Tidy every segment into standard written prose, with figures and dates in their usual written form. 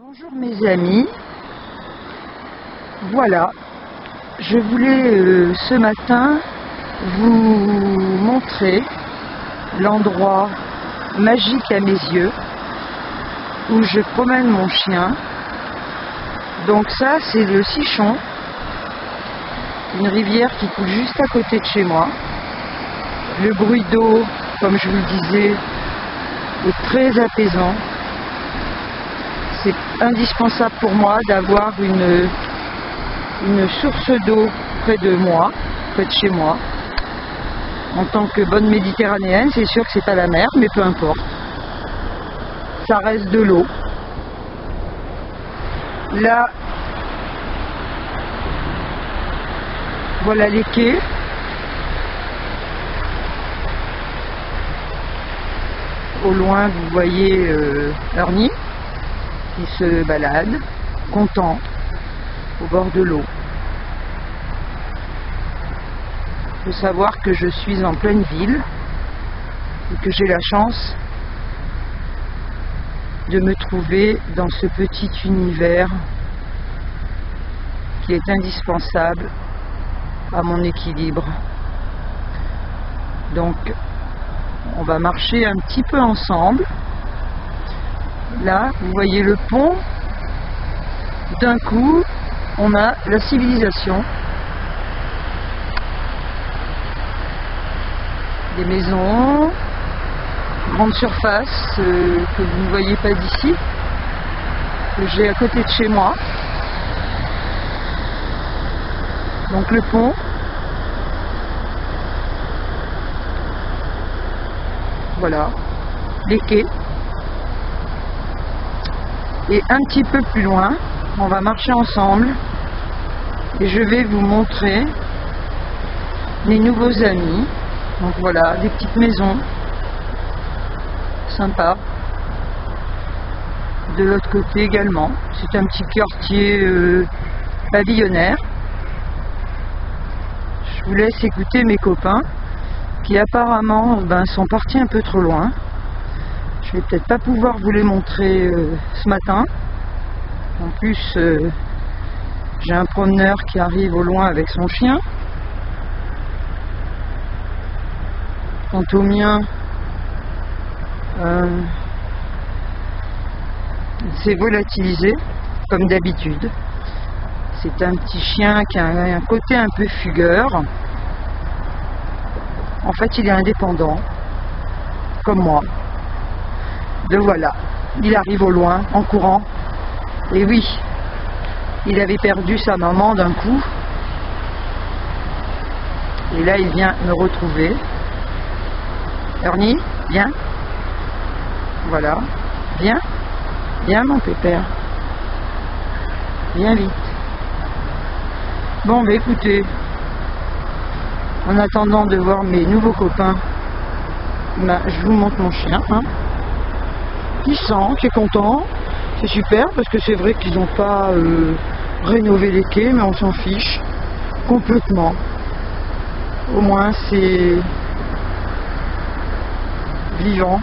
Bonjour mes amis, voilà, je voulais ce matin vous montrer l'endroit magique à mes yeux où je promène mon chien. Donc ça c'est le Sichon, une rivière qui coule juste à côté de chez moi. Le bruit d'eau, comme je vous le disais, est très apaisant. C'est indispensable pour moi d'avoir une source d'eau près de moi, près de chez moi. En tant que bonne méditerranéenne, c'est sûr que c'est pas la mer, mais peu importe. Ça reste de l'eau. Là, voilà les quais. Au loin, vous voyez Ernie qui se balade, content, au bord de l'eau. Il faut savoir que je suis en pleine ville et que j'ai la chance de me trouver dans ce petit univers qui est indispensable à mon équilibre. Donc, on va marcher un petit peu ensemble. Là, vous voyez le pont. D'un coup, on a la civilisation. Des maisons, grande surface que vous ne voyez pas d'ici, que j'ai à côté de chez moi. Donc le pont. Voilà, les quais. Et un petit peu plus loin, on va marcher ensemble et je vais vous montrer mes nouveaux amis. Donc voilà, des petites maisons sympas. De l'autre côté également, c'est un petit quartier pavillonnaire. Je vous laisse écouter mes copains qui apparemment sont partis un peu trop loin. Je vais peut-être pas pouvoir vous les montrer ce matin. En plus, j'ai un promeneur qui arrive au loin avec son chien. Quant au mien, il s'est volatilisé, comme d'habitude. C'est un petit chien qui a un côté un peu fugueur. En fait, il est indépendant, comme moi. Le voilà, il arrive au loin, en courant. Et oui, il avait perdu sa maman d'un coup. Et là, il vient me retrouver. Ernie, viens. Voilà, viens. Viens, mon pépère. Viens vite. Bon, bah écoutez, en attendant de voir mes nouveaux copains, je vous montre mon chien. Qui sent, qui est content. C'est super parce que c'est vrai qu'ils n'ont pas rénové les quais, mais on s'en fiche complètement. Au moins c'est vivant.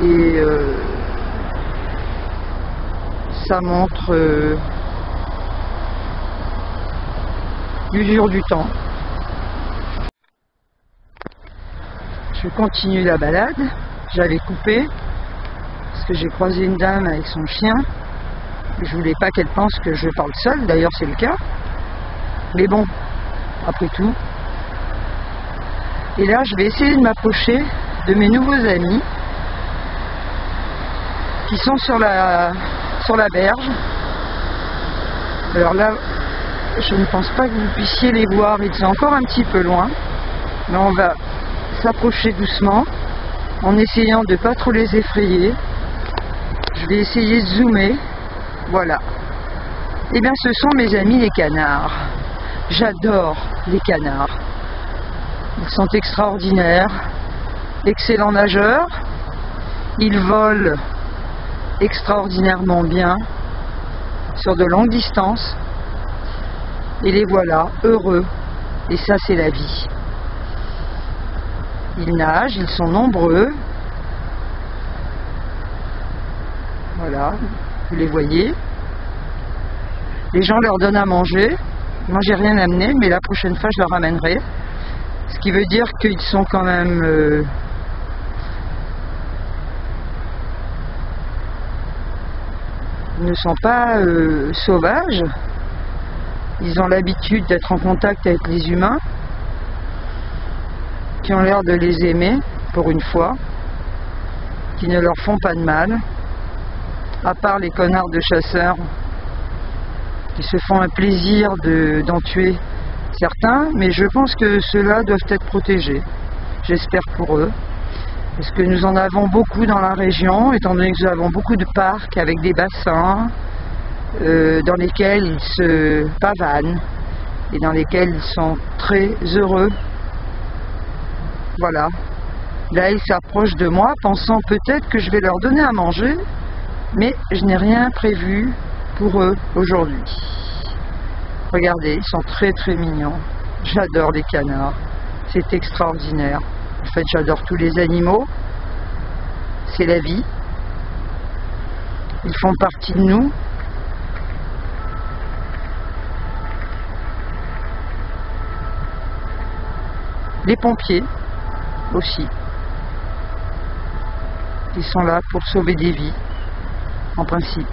Et ça montre l'usure du temps. Je continue la balade. J'avais coupé parce que j'ai croisé une dame avec son chien. Je voulais pas qu'elle pense que je parle seule, d'ailleurs c'est le cas. Mais bon, après tout. Et là, je vais essayer de m'approcher de mes nouveaux amis qui sont sur la berge. Alors là, je ne pense pas que vous puissiez les voir, ils sont encore un petit peu loin. Mais on va s'approcher doucement en essayant de ne pas trop les effrayer. Je vais essayer de zoomer. Voilà. Et bien ce sont mes amis les canards. J'adore les canards. Ils sont extraordinaires, excellents nageurs. Ils volent extraordinairement bien sur de longues distances. Et les voilà, heureux. Et ça, c'est la vie. Ils nagent, ils sont nombreux. Voilà, vous les voyez. Les gens leur donnent à manger. Moi, j'ai rien amené, mais la prochaine fois, je leur amènerai. Ce qui veut dire qu'ils sont quand même... ils ne sont pas sauvages. Ils ont l'habitude d'être en contact avec les humains, qui ont l'air de les aimer, pour une fois, qui ne leur font pas de mal, à part les connards de chasseurs, qui se font un plaisir d'en tuer certains, mais je pense que ceux-là doivent être protégés. J'espère pour eux. Parce que nous en avons beaucoup dans la région, étant donné que nous avons beaucoup de parcs avec des bassins dans lesquels ils se pavanent et dans lesquels ils sont très heureux. Voilà. Là, ils s'approchent de moi, pensant peut-être que je vais leur donner à manger, mais je n'ai rien prévu pour eux aujourd'hui. Regardez, ils sont très très mignons. J'adore les canards. C'est extraordinaire. En fait, j'adore tous les animaux. C'est la vie. Ils font partie de nous. Les pompiers aussi. Ils sont là pour sauver des vies, en principe.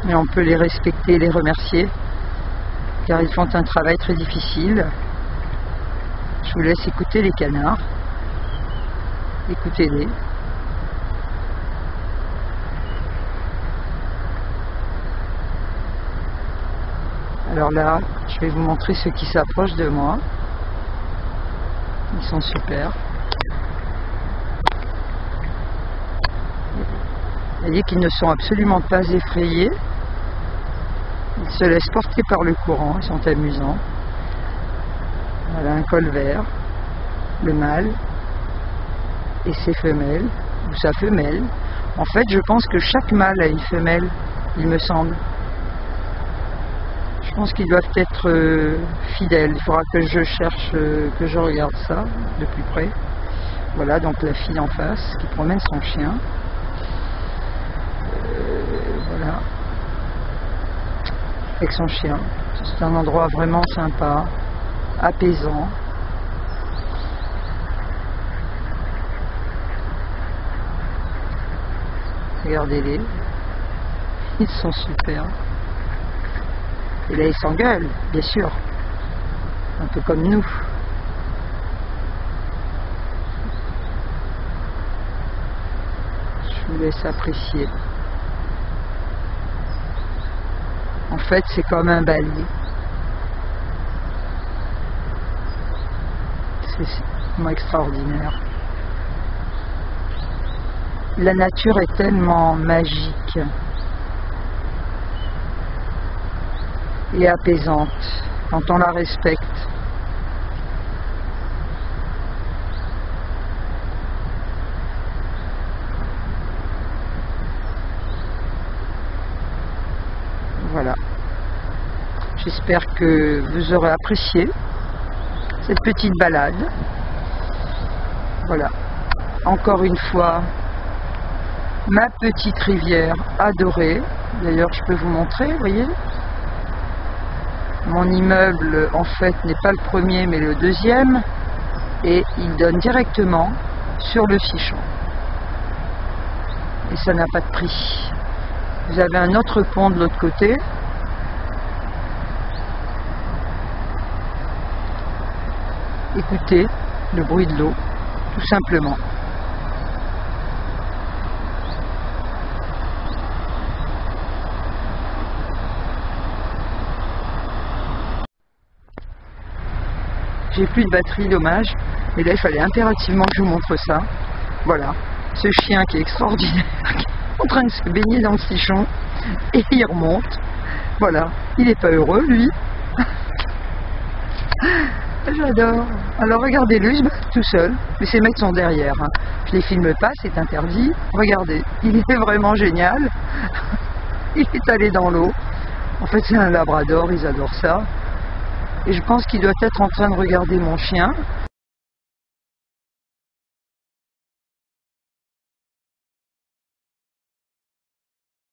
Et on peut les respecter et les remercier, car ils font un travail très difficile. Je vous laisse écouter les canards. Écoutez-les. Alors là, je vais vous montrer ceux qui s'approchent de moi. Ils sont super. Vous voyez qu'ils ne sont absolument pas effrayés. Ils se laissent porter par le courant, ils sont amusants. Voilà un col vert, le mâle et ses femelles, ou sa femelle. En fait, je pense que chaque mâle a une femelle, il me semble. Je pense qu'ils doivent être fidèles. Il faudra que je cherche, que je regarde ça de plus près. Voilà donc la fille en face qui promène son chien. Voilà. Avec son chien. C'est un endroit vraiment sympa, apaisant. Regardez-les. Ils sont super. Et là, ils s'engueulent, bien sûr. Un peu comme nous. Je vous laisse apprécier. En fait, c'est comme un balai. C'est vraiment extraordinaire. La nature est tellement magique et apaisante quand on la respecte. Voilà. J'espère que vous aurez apprécié cette petite balade. Voilà. Encore une fois, ma petite rivière adorée. D'ailleurs, je peux vous montrer, vous voyez. Mon immeuble, en fait, n'est pas le premier, mais le deuxième. Et il donne directement sur le Fichon. Et ça n'a pas de prix. Vous avez un autre pont de l'autre côté. Écoutez le bruit de l'eau, tout simplement. J'ai plus de batterie, dommage. Mais là, il fallait impérativement que je vous montre ça. Voilà. Ce chien qui est extraordinaire, qui est en train de se baigner dans le Fichon. Et il remonte. Voilà. Il n'est pas heureux, lui. J'adore. Alors, regardez-le, il se bat tout seul. Mais ses maîtres sont derrière. Hein. Je les filme pas, c'est interdit. Regardez. Il est vraiment génial. Il est allé dans l'eau. En fait, c'est un labrador, ils adorent ça. Et je pense qu'il doit être en train de regarder mon chien.